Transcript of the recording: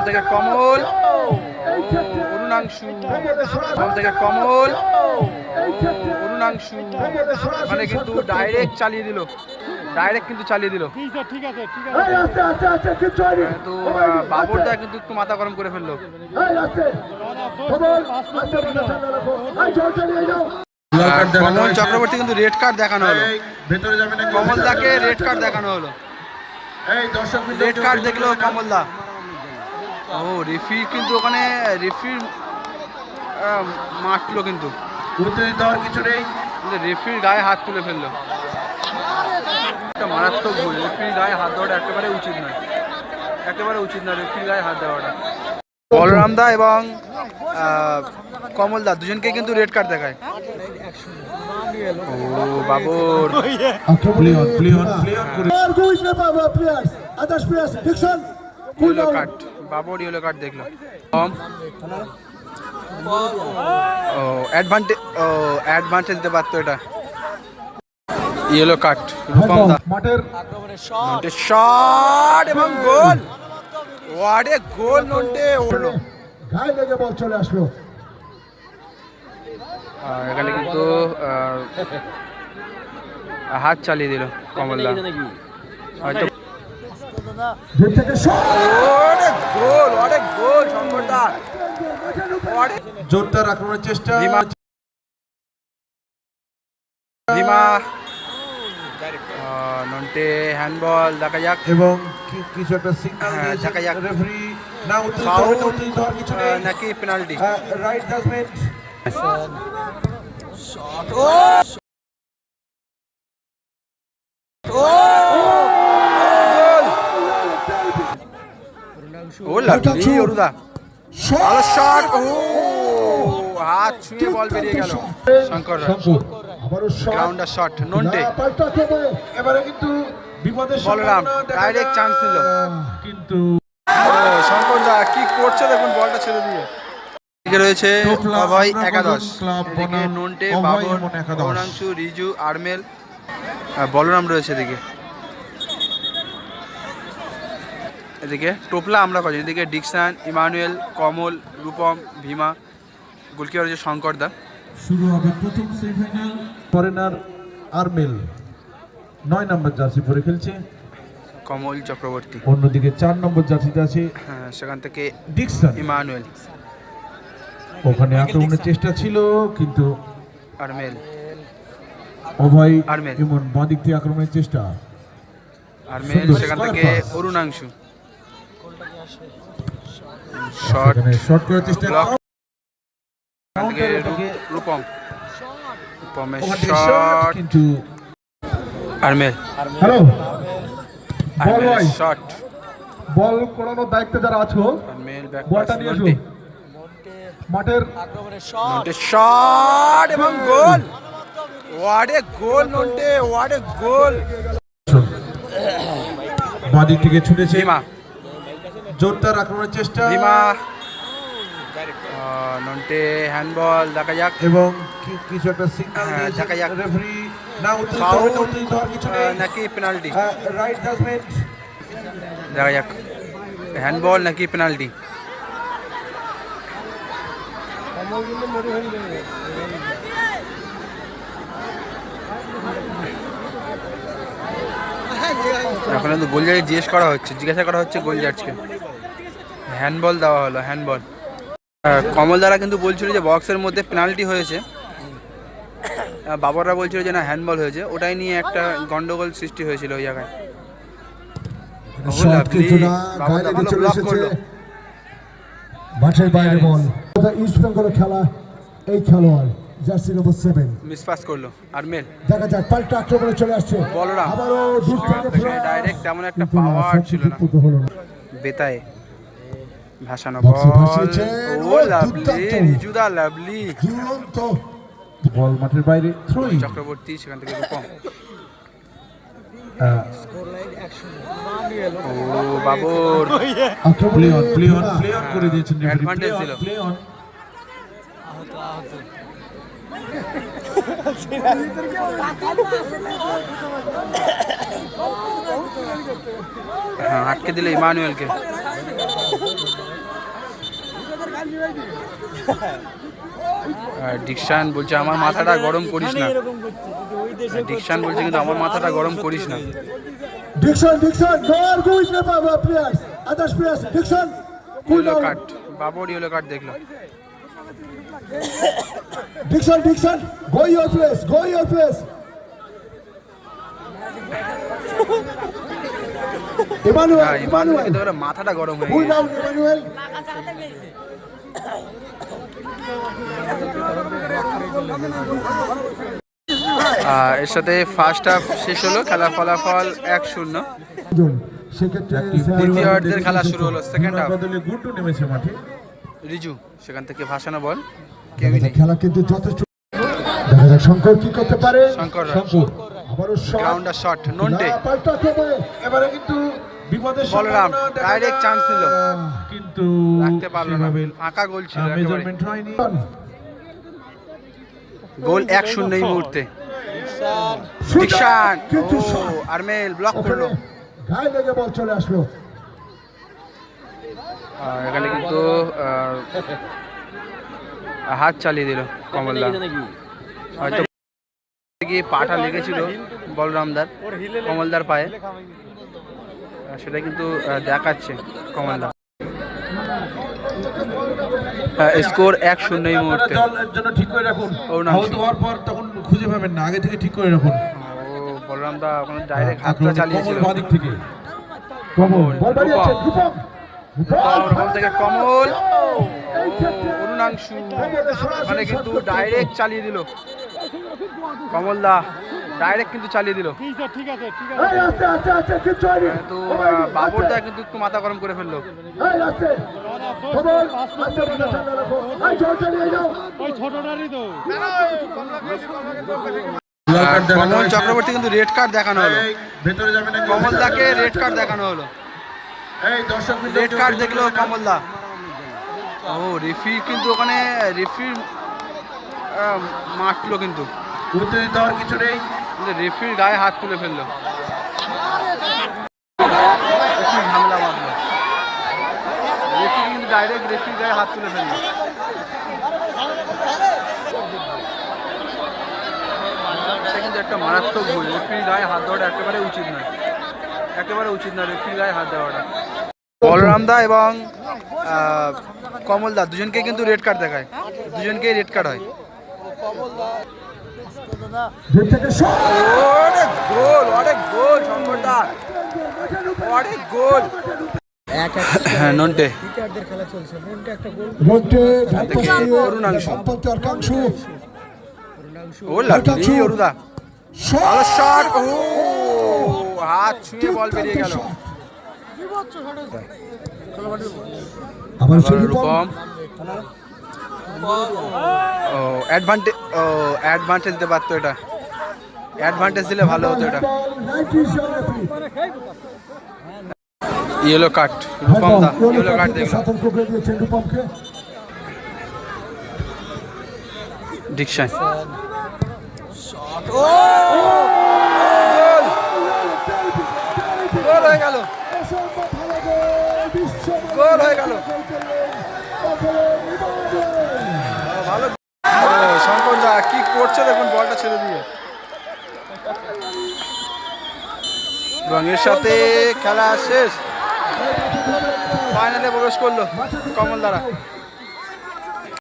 থেকে কমল, অরুণাংশু, বাম থেকে কমল, অরুণাংশু, মানে কিন্তু ডাইরেক্ট চালিয়ে দিল, তো বাবরদা কিন্তু একটু মাথা গরম করে ফেললো। কমল চক্রবর্তী কিন্তু রেড কার্ড দেখানো হলো, কমলদাকে রেড কার্ড দেখানো হলো, রেড কার্ড দেখলো কমলদা। ও রেফারি কিন্তু ওখানে রেফারি মারলো, কিন্তু রেফারির গায়ে হাত তুলে ফেললো। একটা মারাত্মক ভুল, রেফারির গায়ে হাত দেওয়াটা একেবারে উচিত নয়, রেফারির গায়ে হাত দেওয়াটা। বলরাম দা এবং কমল দা দুজনকে কিন্তু রেড কার্ড দেখায়। ও Babar yellow card, Babar yellow card দেখলো। ও অ্যাডভান্টেজ দিতে পারতো এটা। Yellow card Rupam da, Nonte shot এবং goal, what a goal Nonte ওড়লো, গায়ে লেগে বল চলে আসলো। এখানে কিন্তু হাত চালিয়ে দিল কমলদা, হয়তো গোল শঙ্করদা, জোরদার আক্রমণের চেষ্টা, নন্টে হ্যান্ডবল দেখা যাক, এবং কিছু একটা সিগন্যাল দেখা যাক রেফারি না উত্তর হওয়ার কিছু নেই নাকি পেনাল্টি। Right judgement. ও লাভলি অরুদা, ভালো শট, ও হাত ছুঁয়ে বল বেরিয়ে গেল। শঙ্কর গ্রাউন্ডার শট, নন্টে এবারে কিন্তু বিপদের বলরাম ডাইরেক্ট চান্স দিল, কিন্তু শঙ্কর দা কি করছে দেখুন, বলটা ছেড়ে দিয়ে। এদিকে রয়েছে অভয় একাদশ, এদিকে নন্টে, বাবর, অরুণাংশু, রিজু, আরমেল, বলরাম রয়েছে এদিকে। এদিকে টোপলা আমরা কজন, এদিকে ডিকসান, ইমানুয়েল, কমল, রূপম, ভীমা, গোলকিপার রয়েছে শঙ্কর দা। শুরু হবে প্রথম সেমিফাইনাল। ফরেনার আরমেল 9 নম্বর জার্সি পরে খেলছে, কমল চক্রবর্তী। অন্যদিকে 4 নম্বর জার্সিতে আছে সেখান থেকে ডিকসন, ইমানুয়েল। ওখানে আক্রমণের চেষ্টা ছিল কিন্তু আরমেল, অভয় আরমেল, এমন বাঁদিক থেকে আক্রমণের চেষ্টা, আরমেল সেখান থেকে অরুণাংশু, শট করার চেষ্টা, রূপম, রূপমের শট, কিন্তু আরমেল, হ্যালো আরমেল শট, বল করানোর দায়িত্বে যারা আছো আরমেল ব্যাক বলটা পাস, নিয়ে নন্টে, মাঠের নন্টে শট এবং goal, what a goal Nonte, what a goal. বাঁদিক থেকে ছুটেছে, ভীমা, জোরদার আক্রমণের চেষ্টা, ভীমা, নন্টে হ্যান্ডবল দেখা যাক, এবং কিছু একটা সিগন্যাল দেখা যাক রেফারি না উত্তর হওয়ার কিছু নেই নাকি পেনাল্টি, রাইট জাজমেন্ট। দেখা যাক হ্যান্ডবল নাকি পেনাল্টি। এখন তো গোল জাজ জিজ্ঞাসা করা হচ্ছে গোল জাজকে, হ্যান্ডবল দেওয়া হলো, হ্যান্ডবল। কমল দ্বারা কিন্তু বলছিল যে বক্সের মধ্যে পেনাল্টি হয়েছে, বাবররা বলছিল যে না হ্যান্ডবল হয়েছে, ওটাই নিয়ে একটা গন্ডগোল সৃষ্টি হয়েছিল ওই জায়গায়। মাঠের বাইরে বল, ইস্ট বেঙ্গলের খেলা, এই খেলোয়াড় জার্সি নম্বর 7 মিস পাস করলো আরমেল, দেখা যাক পাল্টা আক্রমণে চলে আসছে বলরাম, আবারও দূর থেকে ডাইরেক্ট তেমন একটা পাওয়ার ছিল না, বেতায়ে ভাসানো বল, ও লাভলি, রিজুদা লাভলি, বল মাঠের বাইরে, থ্রোইং চক্রবর্তী সেখান থেকে রূপম, ও বাবর প্লে অন করে দিয়েছেন, অ্যাডভান্টেজ দিল। হ্যাঁ আটকে দিল ইমানুয়েলকে। ডিকশন বলছে আমার মাথাটা গরম করিস না। ডিকশন বলছে কিন্তু আমার মাথাটা গরম করিস না। Dixon, go with the players. Others players, Dixon. Yellow card, Babar yellow card দেখলো। Dixon, go your place. Emmanuel. কিন্তু ওর মাথাটা গরম হয়ে Pull গেছে। down, Emmanuel. এর সাথে ফার্স্ট হাফ শেষ হলো, খেলা ফলাফল 1-0। দ্বিতীয়ার্ধের খেলা শুরু হলো, সেকেন্ড হাফ। গুড্ডু নেমেছে মাঠে। রিজু সেখান থেকে ভাসানো বল, কেউই নেই। খেলা কিন্তু যথেষ্ট। দেখা যাক শঙ্কর কি করতে পারে। শঙ্কর আবারও গ্রাউন্ডার শট, নন্টে এবারে কিন্তু বিপদের বলরাম ডাইরেক্ট চান্স দিল, কিন্তু রাখতে পারলো না, ফাঁকা গোল ছিল একেবারে। মেজারমেন্ট হয়নি। গোল 1-0 এই মুহূর্তে। ডিকশন, আরমেল ব্লক করলো। গায়ে লেগে বল চলে আসলো। এখানে কিন্তু হাত চালিয়ে দিল কমলদা, হয়তো গিয়ে পাটা লেগেছিল বলরামদার, কমলদার পায়ে, সেটা কিন্তু দেখাচ্ছে কমলদা। স্কোর 1-0 এই মুহূর্তে। জলের জন্য ঠিক করে রাখুন, অরুণাংশু। আহত হওয়ার পর তখন খুঁজে পাবেন না, আগে থেকে ঠিক করে রাখুন। বলরামদা ওখানে ডাইরেক্ট হাতটা চালিয়েছিল। কমল বাঁ দিক থেকে কমল বল বাড়িয়েছে রূপম। বল থেকে কমল, অরুণাংশু ওখানে কিন্তু ডাইরেক্ট চালিয়ে দিল কমলদা, ডাইরেক্ট কিন্তু চালিয়ে দিল। আস্তে কিচ্ছু হয়নি। তো বাবরদা কিন্তু একটু মাথা গরম করে ফেললো। আস্তে কমল আস্তে ঠান্ডা রাখো। জল চালিয়ে যাও। কমল চক্রবর্তী কিন্তু রেড কার্ড দেখানো হলো, ভেতরে যাবেন না, কমলদাকে রেড কার্ড দেখানো হলো। এই দর্শক রেড কার্ড দেখলো কমলদা। রেফারি কিন্তু ওখানে রেফারি মারলো, কিন্তু উত্তেজিত হওয়ার কিছু নেই। রেফারির গায়ে হাত তুলে ফেললো, কি ঝামেলা বাঁধলো। রেফারি কিন্তু ডাইরেক্ট রেফারির গায়ে হাত তুলে ফেললো। এটা কিন্তু একটা মারাত্মক ভুল, রেফারির গায়ে হাত দেওয়াটা একেবারে উচিত নয়, রেফারির গায়ে হাত দেওয়াটা। বলরামদা এবং কমলদা দুজনকে কিন্তু রেড কার্ড দেখায়, দুজনকেই রেড কার্ড হয়। অনেক গোল শঙ্করদা, অনেক গোল। হ্যাঁ নন্টে, অরুণাংশু, অরুদা ভালো শট, হাত ছুঁয়ে বল বেরিয়ে গেল। রূপম অ্যাডভান্টেজ দিতে পারতো, এটা অ্যাডভান্টেজ দিলে ভালো হতো। এটা ইয়েলো কার্ড, রূপম দা ইয়েলো কার্ড দেখলাম। ডিকশন গোল হয়ে গেল, গোল হয়ে গেল, ভালো। শঙ্কর দা কি করছে দেখুন, বলটা ছেড়ে দিয়ে। এবং এর সাথে খেলা শেষ, ফাইনালে প্রবেশ করলো কমলদারা।